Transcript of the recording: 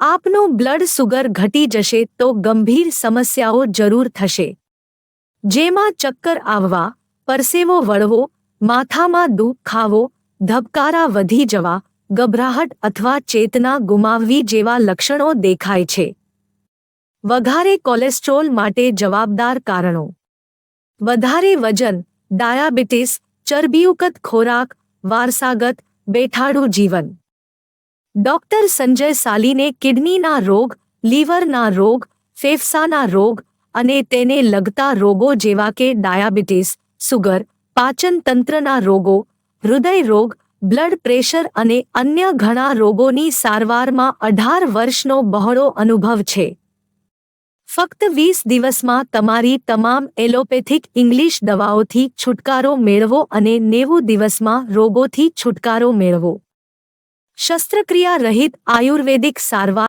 આપનું blood sugar ઘટી જશે તો ગંભીર સમસ્યાઓ જરૂર થશે, જેમાં ચક્કર આવવા, પરસેવો વળવો, માથામાં દુખાવો, ધબકારા વધી જવા, ગભરાહટ અથવા ચેતના ગુમાવવી જેવા લક્ષણો દેખાય છે. વધારે કોલેસ્ટ્રોલ માટે જવાબદાર કારણો: વધારે વજન, ડાયાબિટીસ, ચરબીયુક્ત ખોરાક, વારસાગત, બેઠાડું જીવન. ડોક્ટર સંજય સાલીને કિડનીના રોગ, લીવરના રોગ, ફેફસાના રોગ અને તેને લગતા રોગો જેવા કે ડાયાબિટીસ, સુગર, પાચન તંત્રના રોગો, હૃદય રોગ, બ્લડ પ્રેશર અને અન્ય ઘણા રોગોની સારવારમાં 18 વર્ષનો બહોળો અનુભવ છે. ફક્ત 20 દિવસમાં તમારી તમામ એલોપેથિક ઇંગ્લિશ દવાઓથી છુટકારો મેળવો અને 90 દિવસમાં રોગોથી છુટકારો મેળવો. શસ્ત્રક્રિયા રહિત આયુર્વેદિક સારવાર